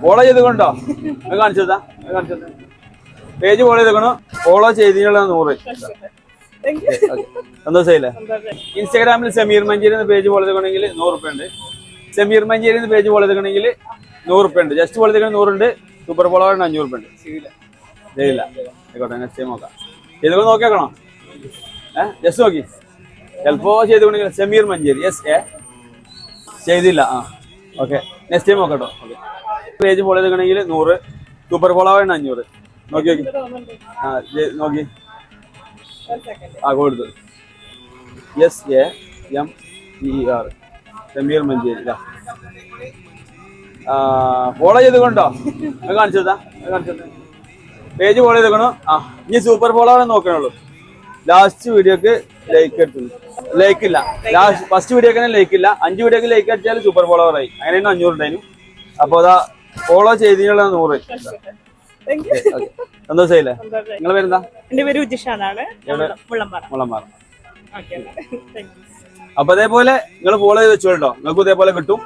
follow ചെയ്തുകൊണ്ടോ കാണിച്ചതാ കാണിച്ചത് പേജ് ഫോളോ ചെയ്തേക്കണോ ഫോളോ ചെയ്തിട്ടുള്ള 100 സന്തോഷമായില്ലേ ഇൻസ്റ്റാഗ്രാമിൽ സമീർ മഞ്ചേരി എന്ന പേജ് ഫോളോ ചെയ്തേക്കണമെങ്കിൽ 100 രൂപ ഉണ്ട് സമീർ മഞ്ചേരി എന്ന പേജ് ഫോളോ ചെയ്തേക്കണമെങ്കിൽ 100 രൂപ ഉണ്ട് ജസ്റ്റ് ഫോളോ ചെയ്തേക്കണ 100 ഉണ്ട് സൂപ്പർ ഫോളോവറിന് 500 രൂപ ഉണ്ട് ചെയ്യില്ല ആയിക്കോട്ടെ നെക്സ്റ്റ് ടൈം നോക്കാം ചെയ്തൊക്കെ നോക്കിയാക്കണോ ജസ്റ്റ് നോക്കി ചിലപ്പോ ചെയ്തുകൊണ്ടെങ്കിൽ സമീർ മഞ്ചേരി ചെയ്തില്ല ഓക്കെ നെക്സ്റ്റ് ടൈം നോക്കട്ടോ ഓക്കെ പേജ് ഫോളോ ചെയ്തേക്കണമെങ്കിൽ 100 സൂപ്പർ ഫോളോവറിന് 500 നോക്കി നോക്കി കൊടുത്തു SAMER സമീർ മഞ്ചേരി ഫോളോ ചെയ്തുകൊണ്ടോ കാണിച്ചതാ കാണിച്ചത് പേജ് ഫോളോ ചെയ്തേക്കണോ ഇനി സൂപ്പർ ഫോളോവർ നോക്കണുള്ളൂ ലാസ്റ്റ് വീഡിയോക്ക് ലൈക്ക് എടുത്തു ലൈക്ക് ഇല്ല ലാസ്റ്റ് ഫസ്റ്റ് വീഡിയോക്ക് തന്നെ ലൈക്ക് ഇല്ല 5 വീഡിയോക്ക് ലൈക്ക് അടിച്ചാൽ സൂപ്പർ ഫോളോവർ ആയി അങ്ങനെയാണ് 500 ഉണ്ടായിരുന്നു അപ്പൊ അതാ ഫോളോ ചെയ്തിട്ടുള്ള 100 സന്തോഷമായില്ലേ നിങ്ങളെ പേരെന്താ എന്റെ പേര് ഉജിഷാനാണ് മുളമ്പാറ അപ്പൊ അതേപോലെ നിങ്ങൾ ഫോളോ ചെയ്ത് വെച്ചോട്ടോ നിങ്ങൾക്ക് ഇതേപോലെ കിട്ടും